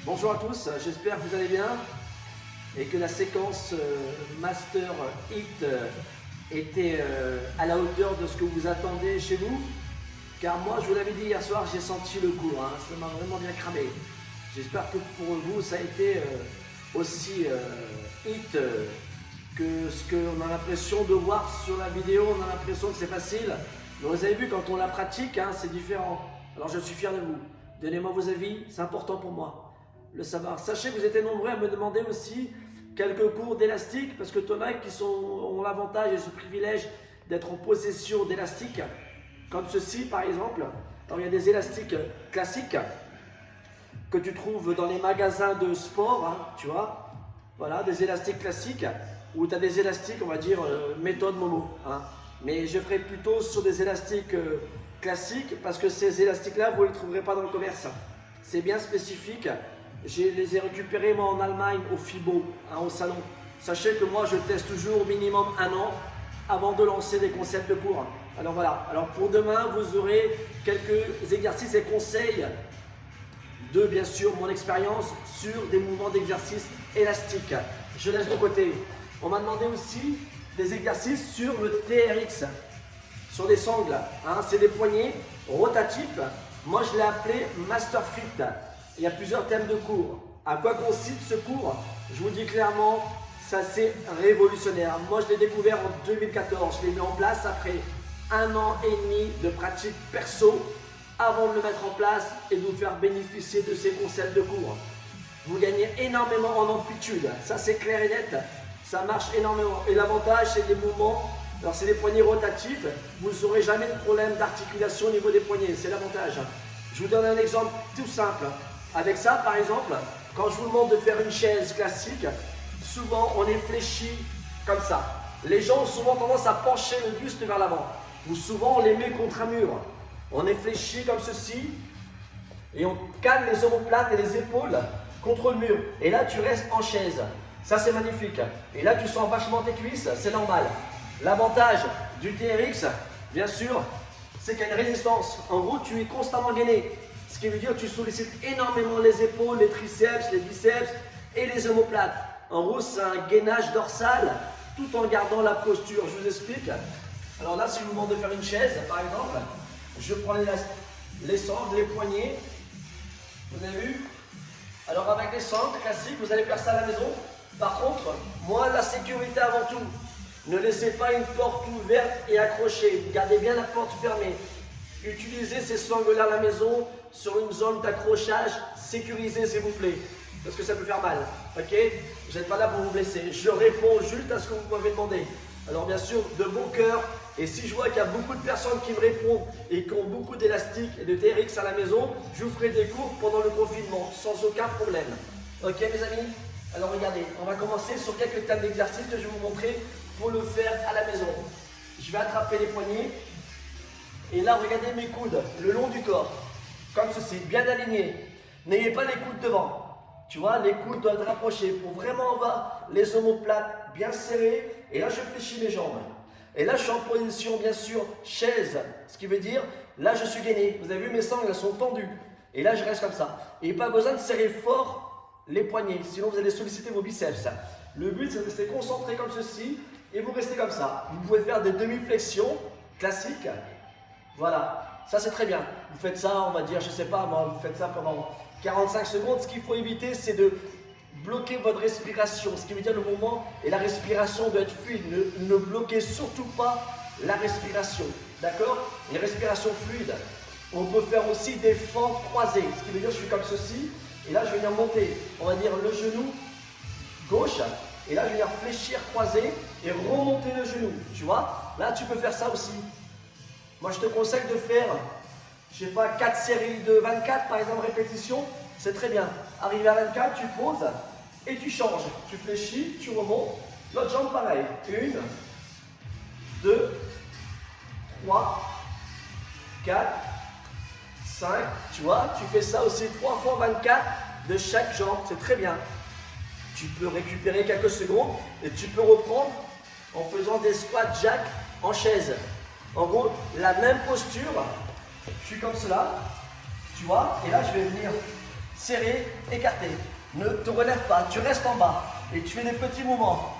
Bonjour à tous, j'espère que vous allez bien et que la séquence Master Hit était à la hauteur de ce que vous attendez chez vous. Car moi, je vous l'avais dit hier soir, j'ai senti le coup, hein, ça m'a vraiment bien cramé. J'espère que pour vous, ça a été aussi hit que ce qu'on a l'impression de voir sur la vidéo. On a l'impression que c'est facile. Mais vous avez vu, quand on la pratique, hein, c'est différent. Alors je suis fier de vous. Donnez-moi vos avis, c'est important pour moi. Le savoir. Sachez que vous êtes nombreux à me demander aussi quelques cours d'élastique parce que tu en as qui ont l'avantage et ce privilège d'être en possession d'élastiques comme ceci par exemple. Alors il y a des élastiques classiques que tu trouves dans les magasins de sport, hein, tu vois. Voilà, des élastiques classiques ou tu as des élastiques, on va dire, méthode Momo. Hein. Mais je ferai plutôt sur des élastiques classiques parce que ces élastiques-là, vous ne les trouverez pas dans le commerce. C'est bien spécifique. Je les ai récupérés moi en Allemagne au FIBO, hein, au salon. Sachez que moi je teste toujours au minimum 1 an avant de lancer des concepts de cours. Alors voilà, alors pour demain vous aurez quelques exercices et conseils de bien sûr mon expérience sur des mouvements d'exercice élastiques. Je laisse de côté. On m'a demandé aussi des exercices sur le TRX, sur des sangles. Hein, c'est des poignets rotatifs. Moi je l'ai appelé Master Fit. Il y a plusieurs thèmes de cours. À quoi consiste ce cours? Je vous dis clairement, ça c'est révolutionnaire. Moi je l'ai découvert en 2014. Je l'ai mis en place après 1 an et demi de pratique perso avant de le mettre en place et de vous faire bénéficier de ces concepts de cours. Vous gagnez énormément en amplitude. Ça c'est clair et net. Ça marche énormément. Et l'avantage c'est des mouvements. Alors c'est des poignets rotatifs. Vous n'aurez jamais de problème d'articulation au niveau des poignets. C'est l'avantage. Je vous donne un exemple tout simple. Avec ça, par exemple, quand je vous demande de faire une chaise classique, souvent on est fléchi comme ça. Les gens ont souvent tendance à pencher le buste vers l'avant. Ou souvent on les met contre un mur. On est fléchi comme ceci et on calme les omoplates et les épaules contre le mur. Et là tu restes en chaise. Ça c'est magnifique. Et là tu sens vachement tes cuisses, c'est normal. L'avantage du TRX, bien sûr, c'est qu'il y a une résistance. En gros, tu es constamment gainé. Ce qui veut dire que tu sollicites énormément les épaules, les triceps, les biceps et les omoplates. En gros, c'est un gainage dorsal tout en gardant la posture. Je vous explique. Alors là, si je vous demande de faire une chaise, par exemple, je prends les sangles, les poignets. Vous avez vu? Alors avec les sangles classiques, vous allez faire ça à la maison. Par contre, moi, la sécurité avant tout. Ne laissez pas une porte ouverte et accrochée. Gardez bien la porte fermée. Utilisez ces sangles-là à la maison sur une zone d'accrochage sécurisée s'il vous plaît. Parce que ça peut faire mal. Ok? Vous n'êtes pas là pour vous blesser. Je réponds juste à ce que vous m'avez demandé. Alors bien sûr, de bon cœur. Et si je vois qu'il y a beaucoup de personnes qui me répondent et qui ont beaucoup d'élastiques et de TRX à la maison, je vous ferai des cours pendant le confinement sans aucun problème. Ok mes amis? Alors regardez, on va commencer sur quelques thèmes d'exercice que je vais vous montrer pour le faire à la maison. Je vais attraper les poignets. Et là, regardez mes coudes le long du corps, comme ceci, bien alignés. N'ayez pas les coudes devant. Tu vois, les coudes doivent être rapprochés pour vraiment avoir les omoplates bien serrées. Et là, je fléchis mes jambes. Et là, je suis en position, bien sûr, chaise. Ce qui veut dire, là, je suis gainé. Vous avez vu, mes sangles, elles sont tendues. Et là, je reste comme ça. Et pas besoin de serrer fort les poignets, sinon vous allez solliciter vos biceps. Le but, c'est de rester concentré comme ceci. Et vous restez comme ça. Vous pouvez faire des demi-flexions classiques. Voilà, ça c'est très bien. Vous faites ça, on va dire, je sais pas, moi, vous faites ça pendant 45 secondes. Ce qu'il faut éviter, c'est de bloquer votre respiration. Ce qui veut dire le mouvement et la respiration doit être fluide. Ne bloquez surtout pas la respiration. D'accord? Les respirations fluides. On peut faire aussi des fentes croisées. Ce qui veut dire je suis comme ceci. Et là, je vais venir monter, on va dire, le genou gauche. Et là, je vais venir fléchir, croiser et remonter le genou. Tu vois? Là, tu peux faire ça aussi. Moi, je te conseille de faire, je sais pas, 4 séries de 24, par exemple, répétitions. C'est très bien. Arrivé à 24, tu poses et tu changes. Tu fléchis, tu remontes. L'autre jambe, pareil. 1, 2, 3, 4, 5. Tu vois, tu fais ça aussi 3 fois 24 de chaque jambe. C'est très bien. Tu peux récupérer quelques secondes et tu peux reprendre en faisant des squats jack en chaise. En gros, la même posture, je suis comme cela, tu vois, et là je vais venir serré, écarté. Ne te relève pas, tu restes en bas et tu fais des petits mouvements.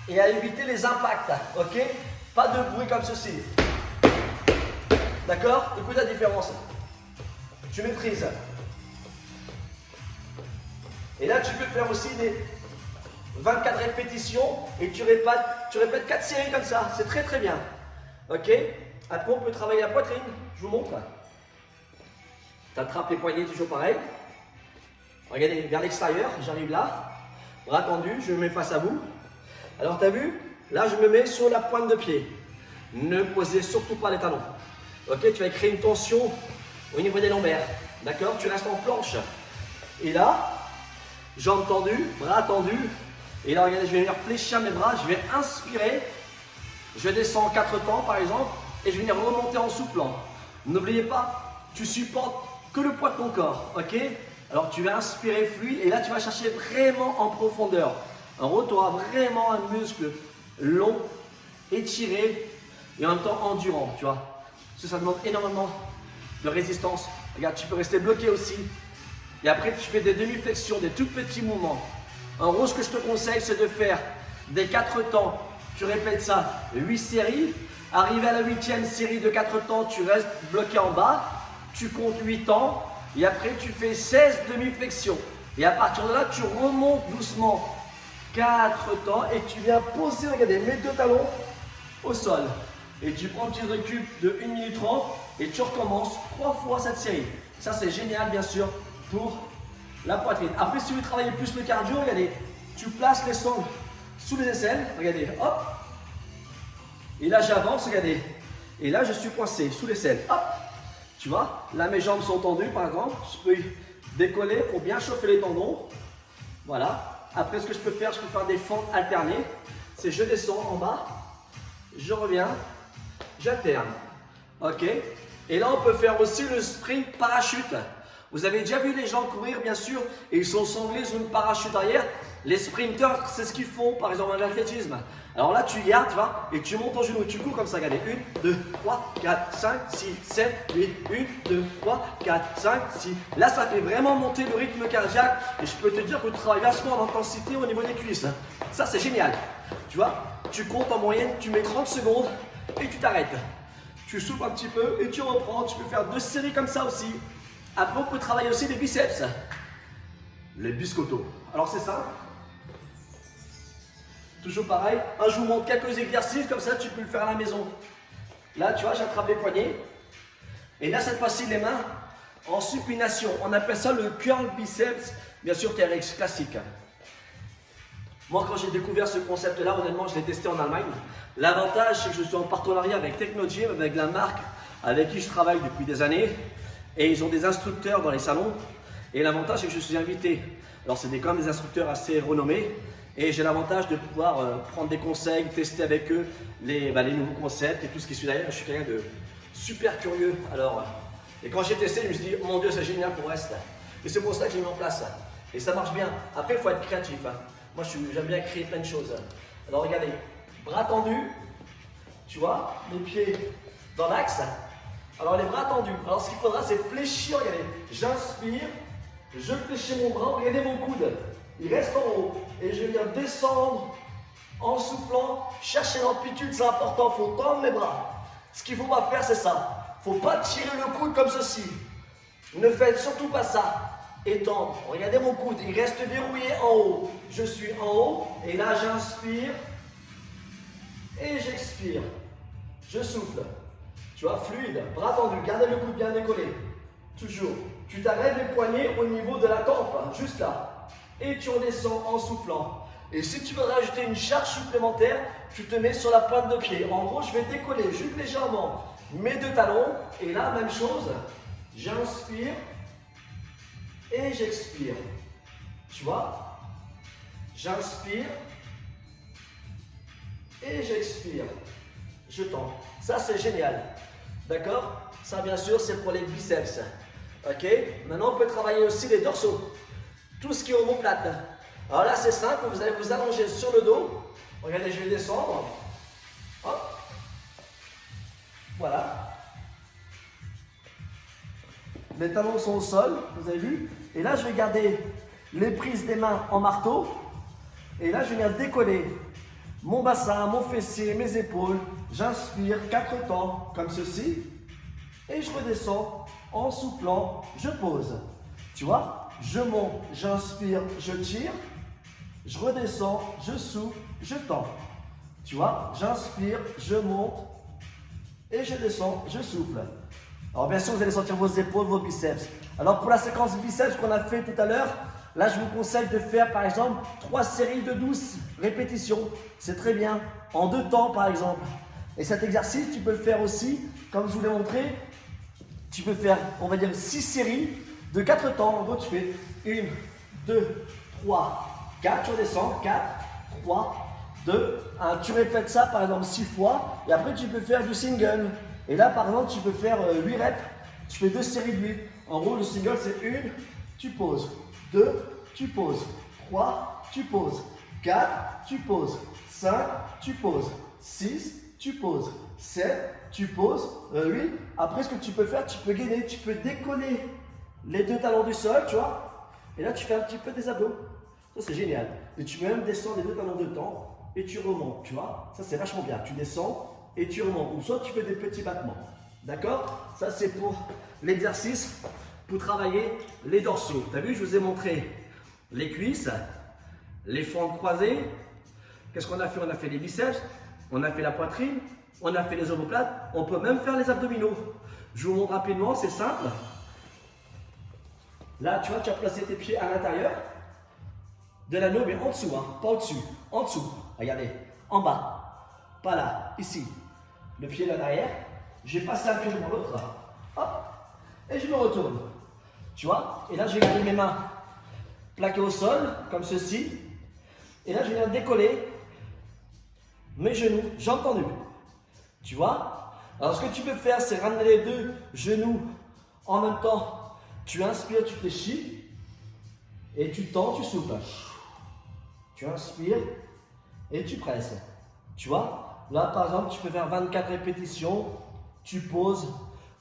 Et à éviter les impacts, ok? Pas de bruit comme ceci. D'accord? Écoute la différence. Tu maîtrises. Et là, tu peux faire aussi des 24 répétitions et tu répètes 4 séries comme ça. C'est très très bien. Ok? Après, on peut travailler la poitrine. Je vous montre. Tu attrapes les poignets, toujours pareil. Regardez vers l'extérieur. J'arrive là. Bras tendus, je me mets face à vous. Alors, tu as vu? Là, je me mets sur la pointe de pied. Ne posez surtout pas les talons. Ok? Tu vas créer une tension au niveau des lombaires. D'accord? Tu restes en planche. Et là, jambes tendues, bras tendus. Et là, regardez, je vais venir fléchir mes bras. Je vais inspirer. Je descends en 4 temps, par exemple. Et je vais venir remonter en soufflant. N'oubliez pas, tu supportes que le poids de ton corps. Ok? Alors, tu vas inspirer fluide. Et là, tu vas chercher vraiment en profondeur. En gros, tu auras vraiment un muscle long, étiré et en même temps endurant, tu vois. Parce que ça demande énormément de résistance. Regarde, tu peux rester bloqué aussi. Et après, tu fais des demi-flexions, des tout petits mouvements. En gros, ce que je te conseille, c'est de faire des 4 temps. Tu répètes ça, 8 séries. Arrivé à la 8e série de 4 temps, tu restes bloqué en bas. Tu comptes 8 temps. Et après, tu fais 16 demi-flexions. Et à partir de là, tu remontes doucement. 4 temps et tu viens poser, regardez, mes 2 talons au sol. Et tu prends un petit recul de 1 minute 30 et tu recommences 3 fois cette série. Ça, c'est génial, bien sûr, pour la poitrine. Après, si vous travaillez plus le cardio, regardez, tu places les sangles sous les aisselles, regardez, hop. Et là, j'avance, regardez. Et là, je suis coincé sous l'aisselle, hop. Tu vois, là, mes jambes sont tendues, par exemple. Je peux décoller pour bien chauffer les tendons. Voilà. Après, ce que je peux faire des fentes alternées. C'est je descends en bas, je reviens, j'alterne. Ok? Et là, on peut faire aussi le sprint parachute. Vous avez déjà vu les gens courir, bien sûr, et ils sont sanglés sur une parachute arrière. Les sprinteurs, c'est ce qu'ils font, par exemple, à l'athlétisme. Alors là, tu gardes, tu vois, et tu montes en genou. Tu cours comme ça, regardez. 1, 2, 3, 4, 5, 6, 7, 8. 1, 2, 3, 4, 5, 6. Là, ça fait vraiment monter le rythme cardiaque. Et je peux te dire que tu travailles vachement en intensité au niveau des cuisses. Ça, c'est génial. Tu vois, tu comptes en moyenne, tu mets 30 secondes et tu t'arrêtes. Tu souffles un petit peu et tu reprends. Tu peux faire 2 séries comme ça aussi. Après, on peut travailler aussi les biceps. Les biscottos. Alors, c'est simple. Toujours pareil. Je vous montre quelques exercices, comme ça, tu peux le faire à la maison. Là, tu vois, j'attrape les poignets. Et là, cette fois-ci, les mains en supination. On appelle ça le curl biceps. Bien sûr, TRX classique. Moi, quand j'ai découvert ce concept-là, honnêtement, je l'ai testé en Allemagne. L'avantage, c'est que je suis en partenariat avec Technogym, avec la marque avec qui je travaille depuis des années. Et ils ont des instructeurs dans les salons. Et l'avantage, c'est que je suis invité. Alors, c'est quand même des instructeurs assez renommés. Et j'ai l'avantage de pouvoir prendre des conseils, tester avec eux les nouveaux concepts et tout ce qui suit derrière. Je suis quelqu'un de super curieux. Alors, et quand j'ai testé, je me suis dit, oh mon Dieu, c'est génial pour le reste. Et c'est pour ça que j'ai mis en place ça. Et ça marche bien. Après, il faut être créatif. Moi, j'aime bien créer plein de choses. Alors, regardez, bras tendus, tu vois, les pieds dans l'axe. Alors, les bras tendus. Alors, ce qu'il faudra, c'est fléchir. Regardez, j'inspire, je fléchis mon bras. Regardez mon coude. Il reste en haut. Et je viens descendre en soufflant, chercher l'amplitude, c'est important. Il faut tendre les bras. Ce qu'il ne faut pas faire, c'est ça. Il ne faut pas tirer le coude comme ceci. Ne faites surtout pas ça. Étendre. Regardez mon coude, il reste verrouillé en haut. Je suis en haut et là j'inspire et j'expire. Je souffle. Tu vois, fluide, bras tendus, gardez le coude bien décollé. Toujours. Tu t'arrêtes les poignets au niveau de la tempe, juste là. Et tu redescends en soufflant. Et si tu veux rajouter une charge supplémentaire, tu te mets sur la pointe de pied. En gros, je vais décoller juste légèrement mes 2 talons. Et là, même chose, j'inspire et j'expire. Tu vois? J'inspire et j'expire. Je tends. Ça, c'est génial. D'accord? Ça, bien sûr, c'est pour les biceps. Ok? Maintenant, on peut travailler aussi les dorsaux. Tout ce qui est omoplate. Alors là, c'est simple. Vous allez vous allonger sur le dos. Regardez, je vais descendre. Hop. Voilà. les talons sont au sol, vous avez vu. Et là, je vais garder les prises des mains en marteau. Et là, je vais venir décoller mon bassin, mon fessier, mes épaules. J'inspire 4 temps, comme ceci. Et je redescends en soufflant, je pose. Tu vois, je monte, j'inspire, je tire. Je redescends, je souffle, je tends. Tu vois, j'inspire, je monte et je descends, je souffle. Alors bien sûr, vous allez sentir vos épaules, vos biceps. Alors pour la séquence biceps qu'on a fait tout à l'heure, là je vous conseille de faire par exemple 3 séries de 12 répétitions. C'est très bien, en 2 temps par exemple. Et cet exercice, tu peux le faire aussi, comme je vous l'ai montré, tu peux faire, on va dire 6 séries de 4 temps. En gros, tu fais 1, 2, 3, 4, tu redescends, 4, 3, 2, 1. Tu répètes ça par exemple 6 fois et après tu peux faire du single. Et là par exemple tu peux faire 8 reps, tu fais 2 séries de 8. En gros le single c'est 1, tu poses, 2, tu poses, 3, tu poses, 4, tu poses, 5, tu poses, 6, tu poses, 7, tu poses, 8. Après ce que tu peux faire, tu peux gainer, tu peux décoller les 2 talons du sol, tu vois. Et là tu fais un petit peu des abdos. Ça c'est génial. Et tu peux même descendre les 2 talons de temps et tu remontes, tu vois. Ça c'est vachement bien. Tu descends et tu remontes. Ou soit tu fais des petits battements. D'accord? Ça c'est pour l'exercice pour travailler les dorsaux. Tu as vu, je vous ai montré les cuisses, les fentes croisées. Qu'est-ce qu'on a fait? On a fait les biceps, on a fait la poitrine, on a fait les omoplates. On peut même faire les abdominaux. Je vous montre rapidement, c'est simple. Là, tu vois, tu as placé tes pieds à l'intérieur de l'anneau, mais en dessous, hein, pas au-dessus, en dessous. Regardez, en bas, pas là, ici. Le pied là derrière, j'ai passé un pied devant l'autre, hop, et je me retourne. Tu vois, et là, je vais garder mes mains plaquées au sol, comme ceci. Et là, je viens décoller mes genoux, jambes tendues. Tu vois? Alors, ce que tu peux faire, c'est ramener les 2 genoux en même temps. Tu inspires, tu fléchis, et tu tends, tu souffles. Tu inspires et tu presses. Tu vois? Là, par exemple, tu peux faire 24 répétitions. Tu poses,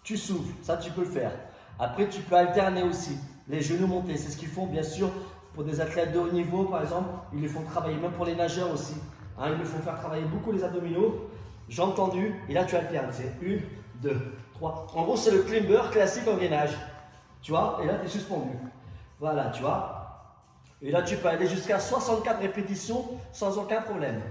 tu souffles. Ça, tu peux le faire. Après, tu peux alterner aussi. Les genoux montés, c'est ce qu'ils font, bien sûr, pour des athlètes de haut niveau, par exemple. Ils les font travailler, même pour les nageurs aussi. Hein, ils les font faire travailler beaucoup les abdominaux. Jambes tendues. Et là, tu alternes. C'est 1, 2, 3. En gros, c'est le climber classique en gainage. Tu vois? Et là, tu es suspendu. Voilà, tu vois? Et là, tu peux aller jusqu'à 64 répétitions sans aucun problème.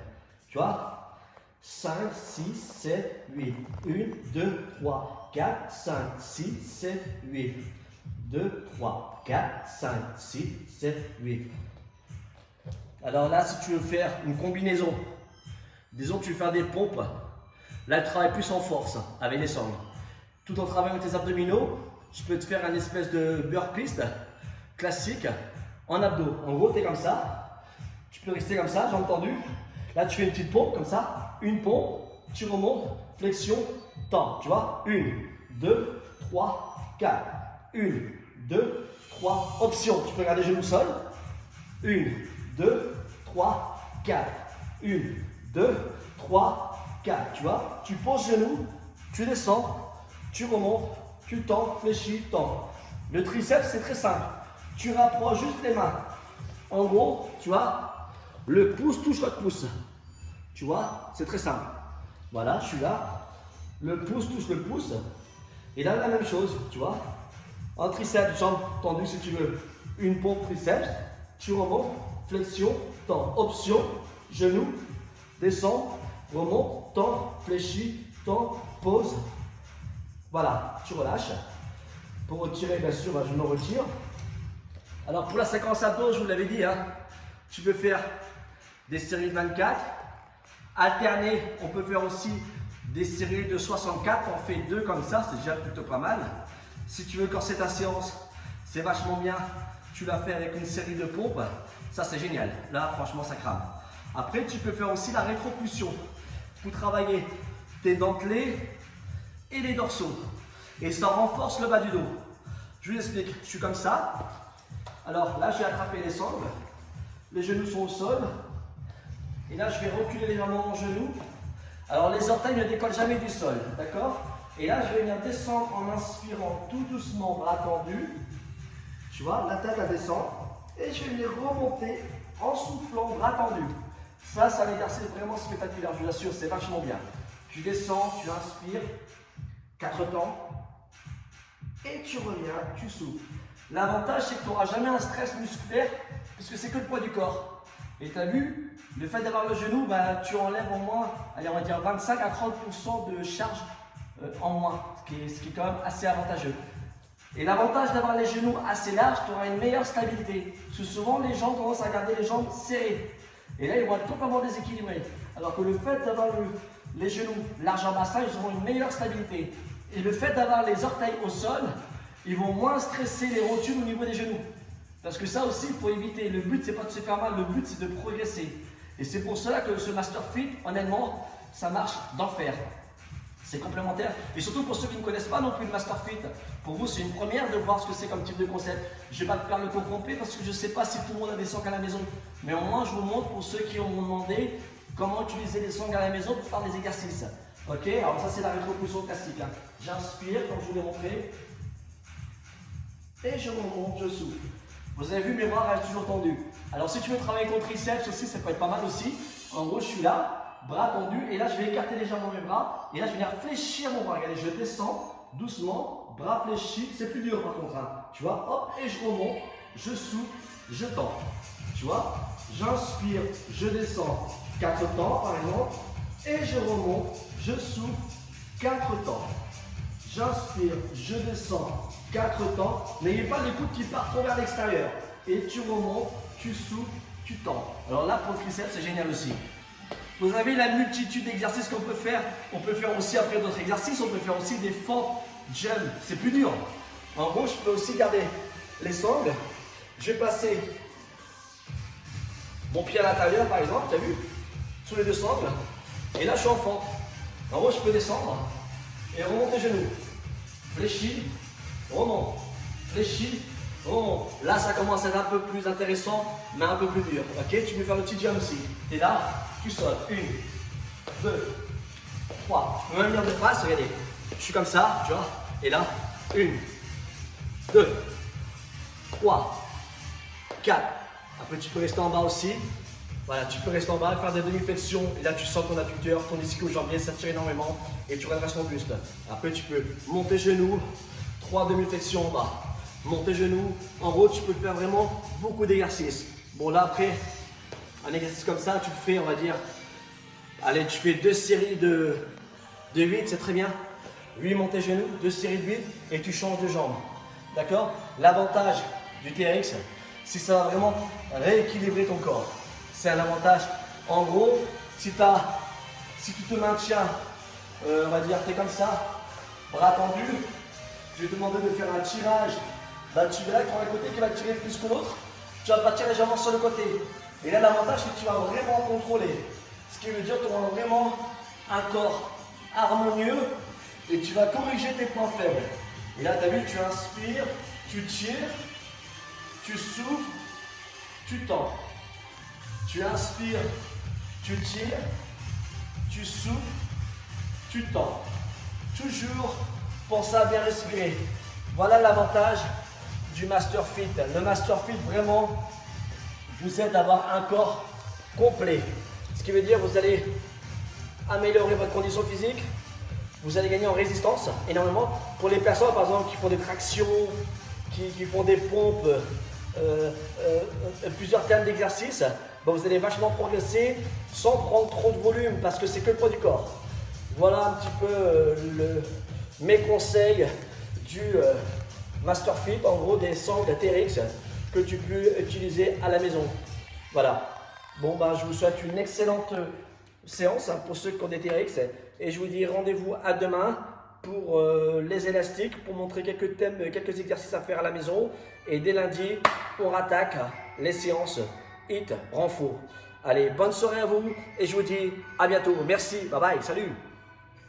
Tu vois? 5, 6, 7, 8. 1, 2, 3, 4, 5, 6, 7, 8. 2, 3, 4, 5, 6, 7, 8. Alors là, si tu veux faire une combinaison, disons que tu veux faire des pompes, là, tu travailles plus en force avec les sangles. Tout en travaillant tes abdominaux, je peux te faire un espèce de burpee classique en abdos. En gros, tu es comme ça. Tu peux rester comme ça, j'ai entendu. Là, tu fais une petite pompe comme ça. Une pompe, tu remontes, flexion, temps. Tu vois? 1, 2, 3, 4. 1, 2, 3. Option. Tu peux garder les genoux au sol. 1, 2, 3, 4. 1, 2, 3, 4. Tu vois? Tu poses genoux, tu descends, tu remontes, tu tends, fléchis, tends. Le triceps, c'est très simple. Tu rapproches juste les mains. En gros, tu vois, le pouce touche l'autre pouce. Tu vois, c'est très simple. Voilà, je suis là. Le pouce touche le pouce. Et là, la même chose, tu vois. En triceps, jambes tendues si tu veux. Une pompe triceps. Tu remontes, flexion, tends. Option, genou, descends, remonte, tends, fléchis, tends, pose. Voilà, tu relâches. Pour retirer, bien sûr, je me retire. Alors pour la séquence abdos, je vous l'avais dit, hein, tu peux faire des séries de 24. Alterner, on peut faire aussi des séries de 64. On fait 2 comme ça, c'est déjà plutôt pas mal. Si tu veux corser ta séance, c'est vachement bien. Tu la fais avec une série de pompes. Ça, c'est génial. Là, franchement, ça crame. Après, tu peux faire aussi la rétropulsion pour travailler tes dentelés et les dorsaux. Et ça renforce le bas du dos. Je vous explique. Je suis comme ça. Alors là, je vais attraper les sangles. Les genoux sont au sol. Et là, je vais reculer légèrement mon genou. Alors, les orteils ne décollent jamais du sol. D'accord? Et là, je vais venir descendre en inspirant tout doucement, bras tendus. Tu vois, la tête, elle descend. Et je vais venir remonter en soufflant, bras tendus. Ça, c'est un exercice vraiment spectaculaire, je vous assure, c'est vachement bien. Tu descends, tu inspires, 4 temps. Et tu reviens, tu souffles. L'avantage, c'est que tu n'auras jamais un stress musculaire, puisque c'est que le poids du corps. Et tu as vu, le fait d'avoir le genou, bah, tu enlèves au moins, allez, on va dire 25 à 30% de charge en moins, ce qui est quand même assez avantageux. Et l'avantage d'avoir les genoux assez larges, tu auras une meilleure stabilité. Parce que souvent, les gens commencent à garder les jambes serrées. Et là, ils vont être complètement déséquilibrés. Alors que le fait d'avoir les genoux larges en bassin, ils auront une meilleure stabilité. Et le fait d'avoir les orteils au sol, ils vont moins stresser les rotules au niveau des genoux. Parce que ça aussi, il faut éviter. Le but, c'est pas de se faire mal, le but, c'est de progresser. Et c'est pour cela que ce Master Fit, honnêtement, ça marche d'enfer. C'est complémentaire. Et surtout pour ceux qui ne connaissent pas non plus le Master Fit, pour vous, c'est une première de voir ce que c'est comme type de concept. Je ne vais pas faire le cours complet parce que je ne sais pas si tout le monde a des sangles à la maison. Mais au moins, je vous montre pour ceux qui ont demandé comment utiliser les sangles à la maison pour faire des exercices. Ok, alors ça, c'est la rétropulsion classique. Hein. J'inspire, comme je vous l'ai montré. Et je remonte, je souffle. Vous avez vu, mes bras restent toujours tendus. Alors, si tu veux travailler ton triceps aussi, ça peut être pas mal aussi. En gros, je suis là, bras tendus, et là, je vais écarter légèrement mes bras. Et là, je vais venir fléchir mon bras. Regardez, je descends doucement, bras fléchis. C'est plus dur par contre. Hein. Tu vois, hop, et je remonte, je souffle, je tends. Tu vois, j'inspire, je descends 4 temps par exemple, et je remonte, je souffle 4 temps. J'inspire, je descends 4 temps. N'ayez pas les coudes qui partent trop vers l'extérieur. Et tu remontes, tu souffles, tu tends. Alors là, pour le triceps, c'est génial aussi. Vous avez la multitude d'exercices qu'on peut faire. On peut faire aussi après d'autres exercices. On peut faire aussi des fentes jump. C'est plus dur. En gros, je peux aussi garder les sangles. Je vais passer mon pied à l'intérieur, par exemple. Tu as vu? Sous les deux sangles. Et là, je suis en fente. En gros, je peux descendre et remonter les genoux. Fléchis, remonte. Fléchis, remonte. Là, ça commence à être un peu plus intéressant, mais un peu plus dur. Ok, tu peux faire le petit jump aussi. Et là, tu sautes. 1, 2, 3. Je peux même venir de face, regardez. Je suis comme ça, tu vois. Et là, 1, 2, 3, 4. Après, tu peux rester en bas aussi. Voilà, tu peux rester en bas, faire des demi-flexions. Et là, tu sens ton adducteur, ton ischio-jambier s'attire énormément. Et tu redresses ton buste. Après, tu peux monter genoux. 3 demi-flexions en bas. Monter genoux. En gros, tu peux faire vraiment beaucoup d'exercices. Bon, là, après, un exercice comme ça, tu le fais, on va dire. Allez, tu fais 2 séries de 8, c'est très bien. 8 montées genoux, 2 séries de 8 et tu changes de jambe. D'accord? L'avantage du TRX, c'est que ça va vraiment rééquilibrer ton corps. C'est un avantage. En gros, si tu te maintiens, on va dire, tu es comme ça, bras tendus, je vais te demander de faire un tirage. Bah, tu verras qu'il y aura un côté qui va tirer plus que l'autre. Tu vas pas tirer légèrement sur le côté. Et là, l'avantage, c'est que tu vas vraiment contrôler. Ce qui veut dire que tu auras vraiment un corps harmonieux et tu vas corriger tes points faibles. Et là, tu as vu, tu inspires, tu tires, tu souffles, tu tends. Tu inspires, tu tires, tu souffles, tu tends. Toujours pense à bien respirer. Voilà l'avantage du Master Fit. Le Master Fit, vraiment, vous aide à avoir un corps complet. Ce qui veut dire que vous allez améliorer votre condition physique, vous allez gagner en résistance énormément. Pour les personnes, par exemple, qui font des tractions, qui font des pompes, plusieurs termes d'exercice, ben vous allez vachement progresser sans prendre trop de volume parce que c'est que le poids du corps. Voilà un petit peu mes conseils du Master Fit, en gros des sangles TRX que tu peux utiliser à la maison. Voilà. Bon, ben, je vous souhaite une excellente séance hein, pour ceux qui ont des TRX et je vous dis rendez-vous à demain pour les élastiques, pour montrer quelques thèmes, quelques exercices à faire à la maison. Et dès lundi, on rattaque les séances HIIT renfort. Allez, bonne soirée à vous et je vous dis à bientôt. Merci, bye bye, salut.